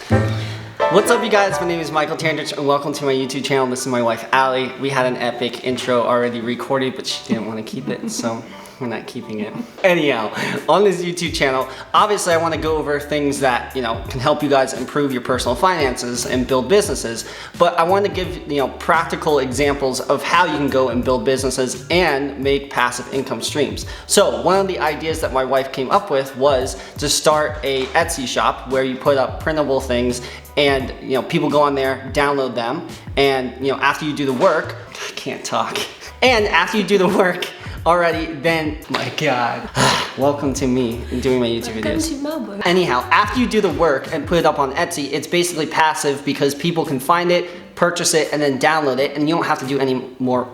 What's up, you guys? My name is Michael Tandarich and welcome to my YouTube channel. This is my wife, Allie. We had an epic intro already recorded, but she didn't want to keep it, so we're not keeping it. Anyhow, on this YouTube channel, obviously I want to go over things that, can help you guys improve your personal finances and build businesses, but I want to give, practical examples of how you can go and build businesses and make passive income streams. So one of the ideas that my wife came up with was to start a Esty shop where you put up printable things and people go on there, download them, and after you do the work, I can't talk. And after you do the work already, then, my God, welcome to me doing my YouTube videos. Welcome to my. Anyhow, after you do the work and put it up on Etsy, it's basically passive because people can find it, purchase it, and then download it, and you don't have to do any more.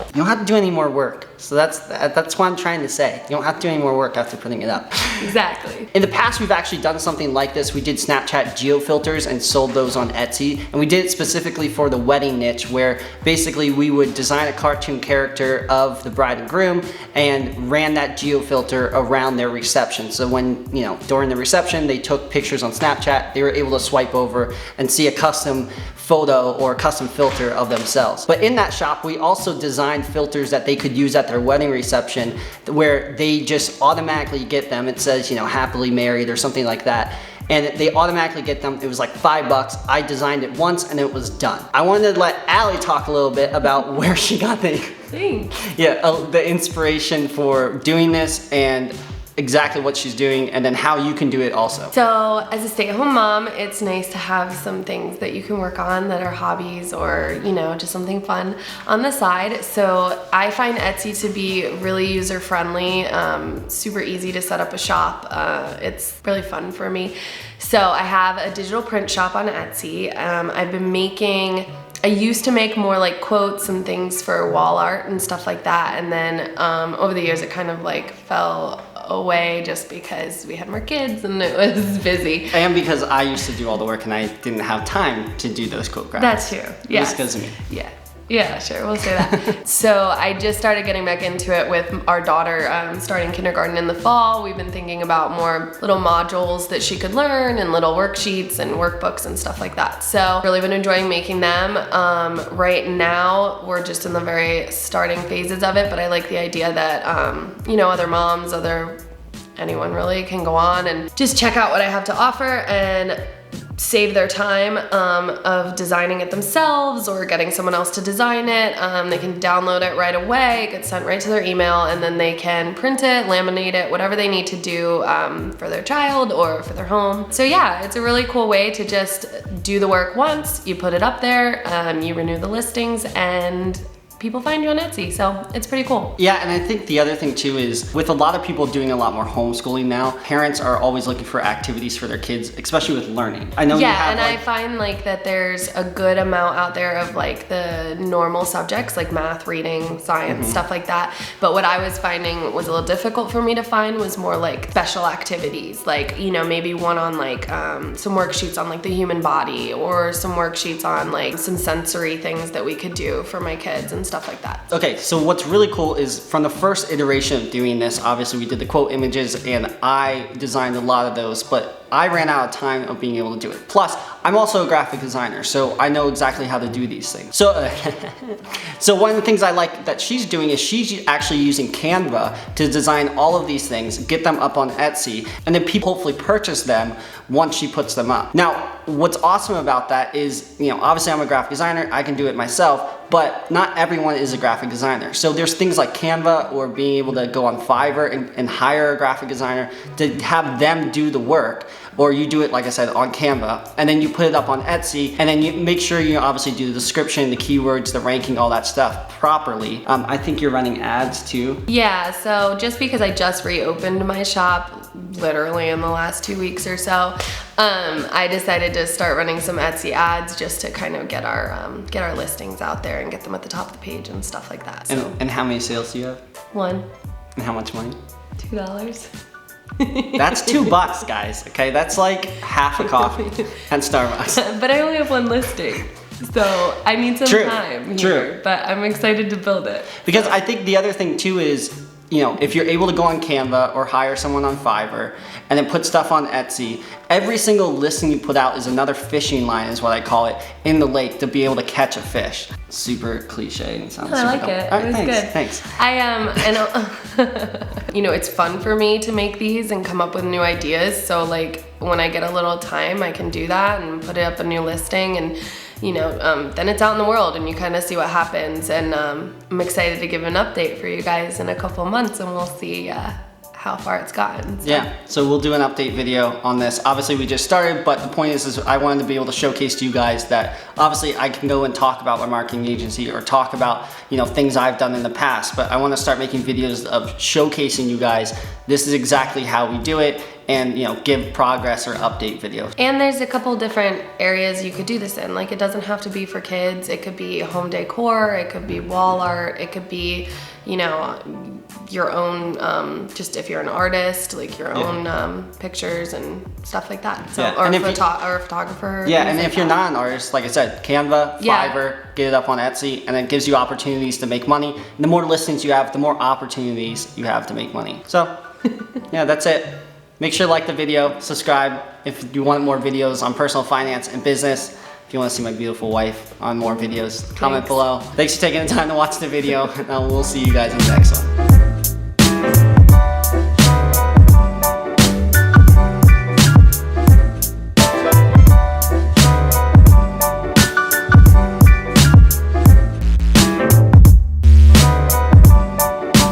You don't have to do any more work. So that's what I'm trying to say. You don't have to do any more work after putting it up. Exactly. In the past, we've actually done something like this. We did Snapchat geo filters and sold those on Etsy. And we did it specifically for the wedding niche, where basically we would design a cartoon character of the bride and groom and ran that geo filter around their reception. So when, during the reception, they took pictures on Snapchat, they were able to swipe over and see a custom photo or a custom filter of themselves. But in that shop, we also designed filters that they could use at their wedding reception where they just automatically get them. It says, happily married or something like that. And they automatically get them. It was like $5. I designed it once and it was done. I wanted to let Allie talk a little bit about where she got the inspiration for doing this and exactly what she's doing, and then how you can do it also. So as a stay-at-home mom, it's nice to have some things that you can work on that are hobbies or, just something fun on the side. So I find Etsy to be really user-friendly, super easy to set up a shop. It's really fun for me. So I have a digital print shop on Etsy. I used to make more like quotes and things for wall art and stuff like that. And then over the years, it kind of fell away just because we had more kids and it was busy. And because I used to do all the work and I didn't have time to do those quote graphics. That's true. Yeah. Just because of me. Yeah, sure, we'll say that. So I just started getting back into it with our daughter starting kindergarten in the fall. We've been thinking about more little modules that she could learn and little worksheets and workbooks and stuff like that. So really been enjoying making them. Right now, we're just in the very starting phases of it, but I like the idea that, other moms, anyone really can go on and just check out what I have to offer and save their time of designing it themselves or getting someone else to design it. They can download it right away, it gets sent right to their email, and then they can print it, laminate it, whatever they need to do for their child or for their home. So yeah, it's a really cool way to just do the work once, you put it up there, you renew the listings, and people find you on Etsy, so it's pretty cool. Yeah, and I think the other thing too is with a lot of people doing a lot more homeschooling now, parents are always looking for activities for their kids, especially with learning. I know I find that there's a good amount out there of the normal subjects like math, reading, science, stuff like that. But what I was finding was a little difficult for me to find was more special activities, maybe one on some worksheets on the human body or some worksheets on some sensory things that we could do for my kids and stuff like that. Okay, so what's really cool is from the first iteration of doing this, obviously we did the quote images and I designed a lot of those, but I ran out of time of being able to do it. Plus, I'm also a graphic designer, so I know exactly how to do these things. So, so one of the things I like that she's doing is she's actually using Canva to design all of these things, get them up on Etsy, and then people hopefully purchase them once she puts them up. Now, what's awesome about that is, obviously I'm a graphic designer, I can do it myself, but not everyone is a graphic designer. So there's things like Canva or being able to go on Fiverr and hire a graphic designer to have them do the work. Or you do it, like I said, on Canva, and then you put it up on Etsy, and then you make sure you obviously do the description, the keywords, the ranking, all that stuff properly. I think you're running ads too. Yeah, so just because I just reopened my shop, literally in the last 2 weeks or so, I decided to start running some Etsy ads just to kind of get our listings out there and get them at the top of the page and stuff like that. So. And how many sales do you have? 1. And how much money? $2. That's $2, guys, okay? That's like half a coffee at Starbucks. But I only have 1 listing, so I need some time here, but I'm excited to build it. Because I think the other thing too is you know, if you're able to go on Canva or hire someone on Fiverr and then put stuff on Etsy, every single listing you put out is another fishing line, is what I call it, in the lake to be able to catch a fish. Super cliche and sounds I super like dumb. it. All right, It was thanks, good. Thanks. You know, it's fun for me to make these and come up with new ideas. So like when I get a little time, I can do that and put up a new listing, and you know, then it's out in the world and you kind of see what happens. And I'm excited to give an update for you guys in a couple months, and we'll see how far it's gotten. So. Yeah, so we'll do an update video on this. Obviously we just started, but the point is I wanted to be able to showcase to you guys that obviously I can go and talk about my marketing agency or talk about, you know, things I've done in the past, but I want to start making videos of showcasing you guys this is exactly how we do it, and you know, give progress or update videos. And there's a couple different areas you could do this in. Like, it doesn't have to be for kids. It could be home decor, it could be wall art, it could be, you know, your own, just if you're an artist, like your own pictures and stuff like that. So, or, and or a photographer. Yeah, and if you're not an artist, like I said, Canva, Yeah. Fiverr, get it up on Etsy, and it gives you opportunities to make money. And the more listings you have, the more opportunities you have to make money. So, yeah, that's it. Make sure to like the video, subscribe if you want more videos on personal finance and business. If you want to see my beautiful wife on more videos, comment below. Thanks for taking the time to watch the video, and we'll see you guys in the next one.